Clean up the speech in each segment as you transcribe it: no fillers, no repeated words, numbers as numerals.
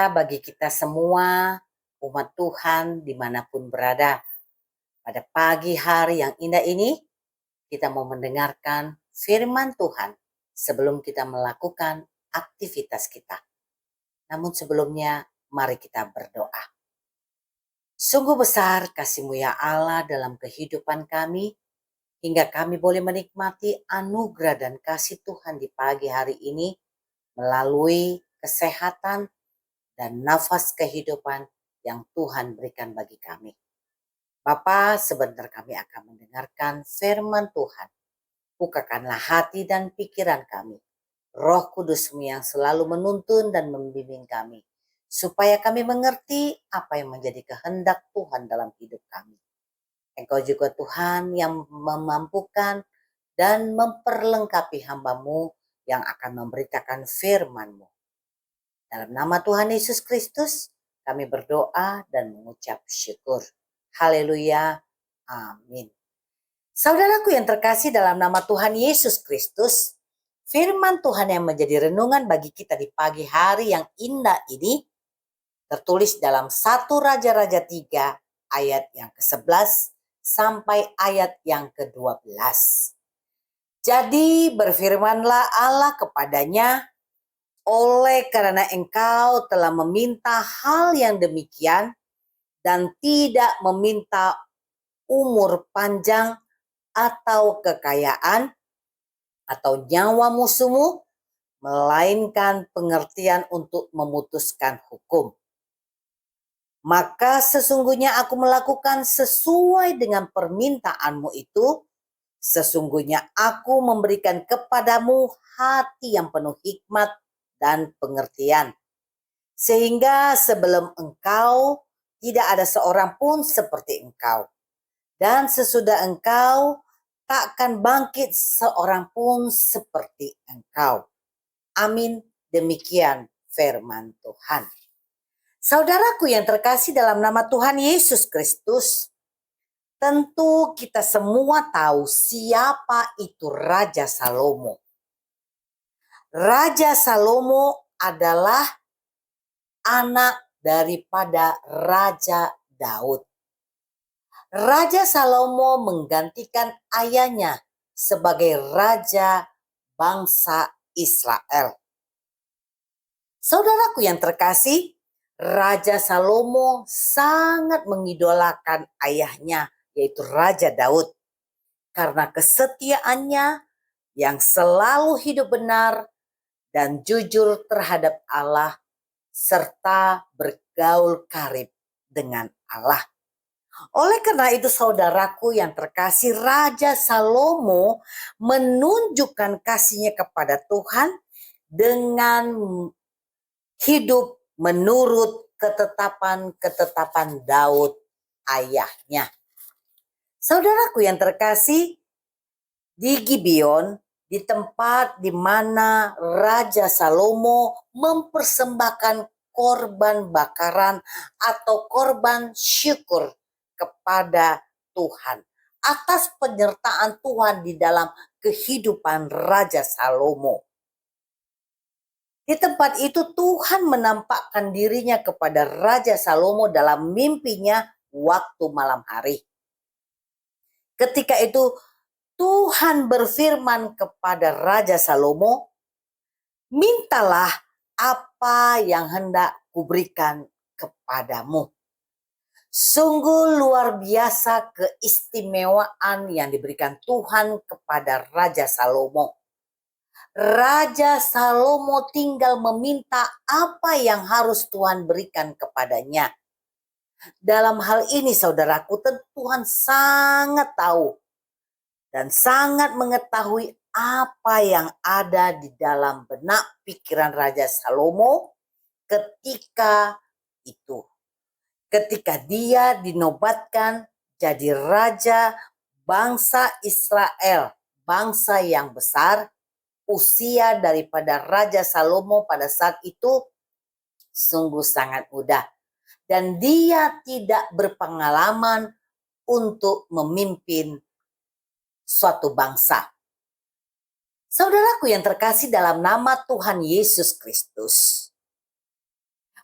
sejahtera bagi kita semua, umat Tuhan dimanapun berada. Pada pagi hari yang indah ini, kita mau mendengarkan firman Tuhan sebelum kita melakukan aktivitas kita. Namun sebelumnya, mari kita berdoa. Sungguh besar kasih-Mu ya Allah dalam kehidupan kami, hingga kami boleh menikmati anugerah dan kasih Tuhan di pagi hari ini melalui kesehatan dan nafas kehidupan yang Tuhan berikan bagi kami. Bapa, sebentar kami akan mendengarkan firman Tuhan. Bukakanlah hati dan pikiran kami. Roh Kudus-Mu yang selalu menuntun dan membimbing kami, supaya kami mengerti apa yang menjadi kehendak Tuhan dalam hidup kami. Engkau juga Tuhan yang memampukan dan memperlengkapi hamba-Mu yang akan memberitakan firman-Mu. Dalam nama Tuhan Yesus Kristus, kami berdoa dan mengucap syukur. Haleluya. Amin. Saudaraku yang terkasih dalam nama Tuhan Yesus Kristus, firman Tuhan yang menjadi renungan bagi kita di pagi hari yang indah ini tertulis dalam 1 Raja-Raja 3 ayat yang ke-11 sampai ayat yang ke-12. Jadi berfirmanlah Allah kepadanya, oleh karena engkau telah meminta hal yang demikian dan tidak meminta umur panjang atau kekayaan atau nyawa musuhmu, melainkan pengertian untuk memutuskan hukum. Maka sesungguhnya aku melakukan sesuai dengan permintaanmu itu. Sesungguhnya aku memberikan kepadamu hati yang penuh hikmat dan pengertian. Sehingga sebelum engkau tidak ada seorang pun seperti engkau. Dan sesudah engkau takkan bangkit seorang pun seperti engkau. Amin. Demikian firman Tuhan. Saudaraku yang terkasih dalam nama Tuhan Yesus Kristus, tentu kita semua tahu siapa itu Raja Salomo. Raja Salomo adalah anak daripada Raja Daud. Raja Salomo menggantikan ayahnya sebagai raja bangsa Israel. Saudaraku yang terkasih, Raja Salomo sangat mengidolakan ayahnya, yaitu Raja Daud, karena kesetiaannya yang selalu hidup benar dan jujur terhadap Allah, serta bergaul karib dengan Allah. Oleh karena itu saudaraku yang terkasih, Raja Salomo menunjukkan kasihnya kepada Tuhan dengan hidup menurut ketetapan Daud ayahnya. Saudaraku yang terkasih, di Gibeon, di tempat di mana Raja Salomo mempersembahkan korban bakaran atau korban syukur kepada Tuhan atas penyertaan Tuhan di dalam kehidupan Raja Salomo. Di tempat itu Tuhan menampakkan dirinya kepada Raja Salomo dalam mimpinya waktu malam hari. Ketika itu Tuhan berfirman kepada Raja Salomo, mintalah apa yang hendak kuberikan kepadamu. Sungguh luar biasa keistimewaan yang diberikan Tuhan kepada Raja Salomo. Raja Salomo tinggal meminta apa yang harus Tuhan berikan kepadanya. Dalam hal ini saudaraku, Tuhan sangat tahu dan sangat mengetahui apa yang ada di dalam benak pikiran Raja Salomo ketika itu. Ketika dia dinobatkan jadi raja bangsa Israel, bangsa yang besar, usia daripada Raja Salomo pada saat itu sungguh sangat muda. Dan dia tidak berpengalaman untuk memimpin suatu bangsa. Saudaraku yang terkasih dalam nama Tuhan Yesus Kristus,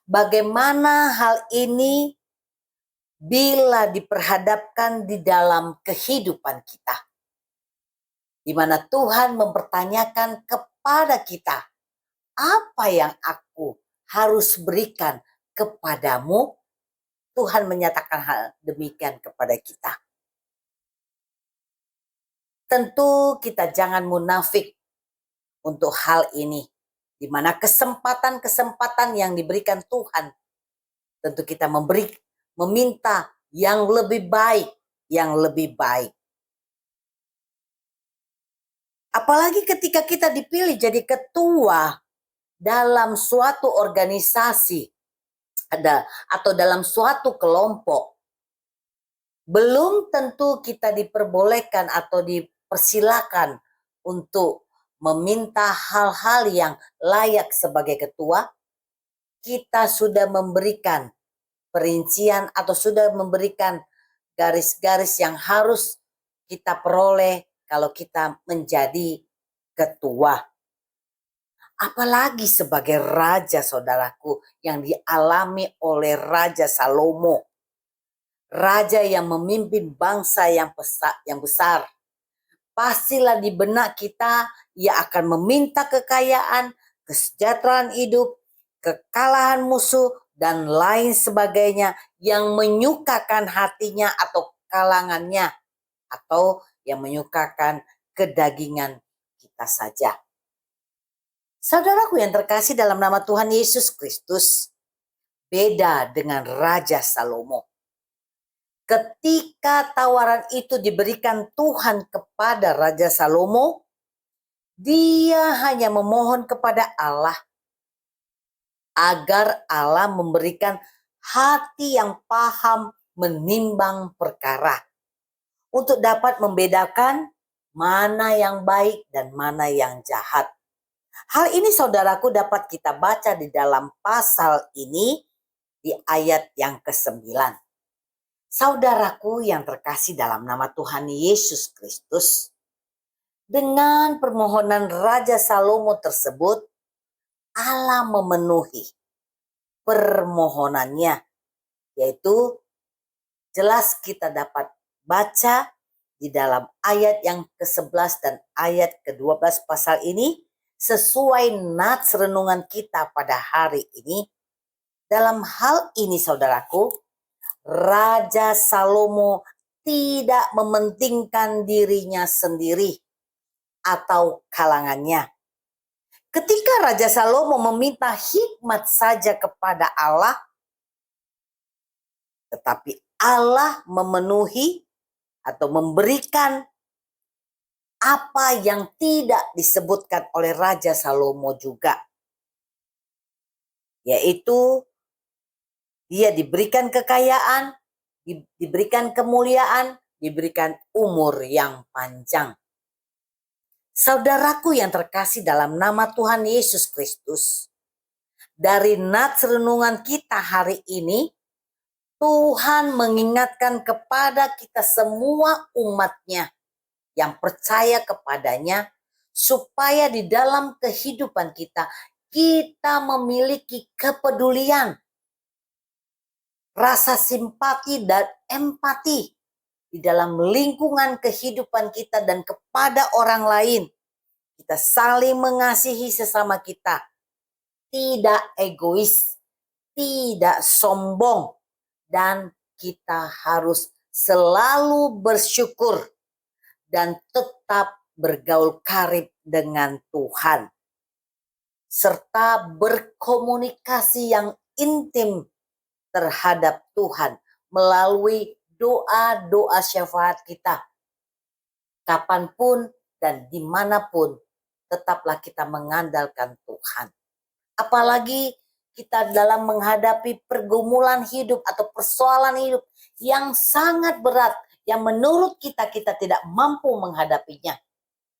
Bagaimana hal ini bila diperhadapkan di dalam kehidupan kita, di mana Tuhan mempertanyakan kepada kita, apa yang aku harus berikan kepadamu? Tuhan menyatakan hal demikian kepada kita. Tentu kita jangan munafik untuk hal ini, di mana kesempatan-kesempatan yang diberikan Tuhan, tentu kita meminta yang lebih baik, yang lebih baik. Apalagi ketika kita dipilih jadi ketua dalam suatu organisasi atau dalam suatu kelompok, belum tentu kita diperbolehkan atau dipersilakan untuk meminta hal-hal yang layak sebagai ketua. Kita sudah memberikan perincian atau sudah memberikan garis-garis yang harus kita peroleh kalau kita menjadi ketua. Apalagi sebagai raja, saudaraku, yang dialami oleh Raja Salomo. Raja yang memimpin bangsa yang besar. Pastilah di benak kita, ia akan meminta kekayaan, kesejahteraan hidup, kekalahan musuh, dan lain sebagainya yang menyukakan hatinya atau kalangannya, atau yang menyukakan kedagingan kita saja. Saudaraku yang terkasih dalam nama Tuhan Yesus Kristus, beda dengan Raja Salomo. Ketika tawaran itu diberikan Tuhan kepada Raja Salomo, dia hanya memohon kepada Allah agar Allah memberikan hati yang paham menimbang perkara, untuk dapat membedakan mana yang baik dan mana yang jahat. Hal ini saudaraku dapat kita baca di dalam pasal ini di ayat yang ke-9. Saudaraku yang terkasih dalam nama Tuhan Yesus Kristus, dengan permohonan Raja Salomo tersebut, Allah memenuhi permohonannya, yaitu jelas kita dapat baca di dalam ayat yang ke-11 dan ayat ke-12 pasal ini, sesuai nats renungan kita pada hari ini. Dalam hal ini saudaraku, Raja Salomo tidak mementingkan dirinya sendiri atau kalangannya. Ketika Raja Salomo meminta hikmat saja kepada Allah, tetapi Allah memenuhi atau memberikan apa yang tidak disebutkan oleh Raja Salomo juga, yaitu dia diberikan kekayaan, diberikan kemuliaan, diberikan umur yang panjang. Saudaraku yang terkasih dalam nama Tuhan Yesus Kristus, dari nats renungan kita hari ini, Tuhan mengingatkan kepada kita semua umat-Nya yang percaya kepadanya, supaya di dalam kehidupan kita, kita memiliki kepedulian, rasa simpati dan empati di dalam lingkungan kehidupan kita dan kepada orang lain. Kita saling mengasihi sesama kita, tidak egois, tidak sombong, dan kita harus selalu bersyukur dan tetap bergaul karib dengan Tuhan, serta berkomunikasi yang intim terhadap Tuhan melalui doa-doa syafaat kita. Kapanpun dan dimanapun, tetaplah kita mengandalkan Tuhan. Apalagi kita dalam menghadapi pergumulan hidup atau persoalan hidup yang sangat berat, yang menurut kita tidak mampu menghadapinya,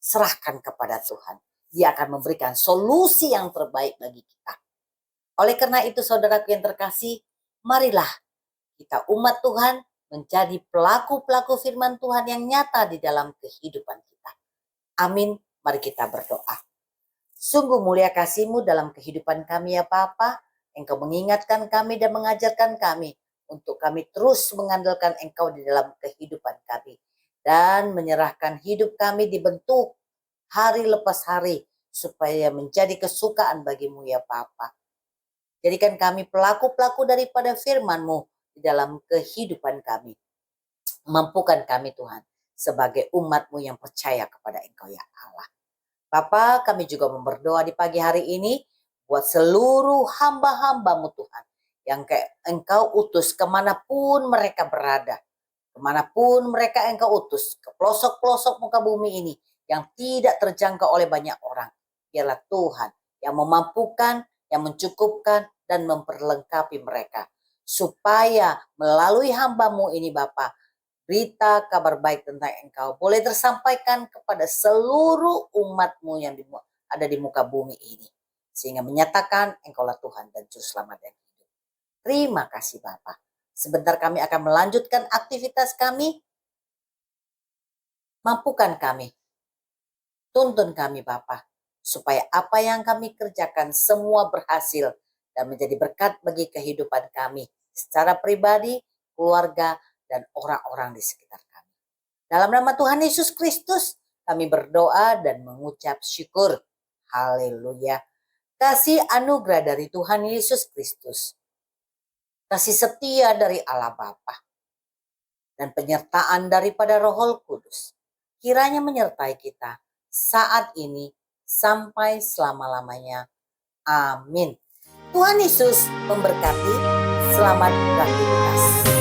serahkan kepada Tuhan. Dia akan memberikan solusi yang terbaik bagi kita. Oleh karena itu saudaraku yang terkasih, marilah kita umat Tuhan menjadi pelaku-pelaku firman Tuhan yang nyata di dalam kehidupan kita. Amin. Mari kita berdoa. Sungguh mulia kasih-Mu dalam kehidupan kami ya Bapa. Engkau mengingatkan kami dan mengajarkan kami untuk kami terus mengandalkan Engkau di dalam kehidupan kami. Dan menyerahkan hidup kami dibentuk hari lepas hari supaya menjadi kesukaan bagimu ya Bapa. Jadikan kami pelaku-pelaku daripada firman-Mu di dalam kehidupan kami. Mampukan kami Tuhan sebagai umat-Mu yang percaya kepada Engkau ya Allah. Bapa, kami juga berdoa di pagi hari ini buat seluruh hamba-hamba-Mu Tuhan yang Engkau utus kemanapun mereka berada. Kemanapun mereka Engkau utus, ke pelosok-pelosok muka bumi ini yang tidak terjangkau oleh banyak orang. Biarlah Tuhan yang memampukan, yang mencukupkan, dan memperlengkapi mereka. Supaya melalui hamba-Mu ini Bapa, berita kabar baik tentang Engkau boleh tersampaikan kepada seluruh umat-Mu yang ada di muka bumi ini. Sehingga menyatakan Engkaulah Tuhan dan Juru Selamat yang hidup. Terima kasih Bapa. Sebentar kami akan melanjutkan aktivitas kami. Mampukan kami. Tuntun kami Bapa. Supaya apa yang kami kerjakan semua berhasil dan menjadi berkat bagi kehidupan kami. Secara pribadi, keluarga, dan orang-orang di sekitar kami. Dalam nama Tuhan Yesus Kristus, kami berdoa dan mengucap syukur. Haleluya. Kasih anugerah dari Tuhan Yesus Kristus. Kasih setia dari Allah Bapa. Dan penyertaan daripada Roh Kudus. Kiranya menyertai kita saat ini sampai selama-lamanya. Amin. Tuhan Yesus memberkati. Selamat beraktivitas.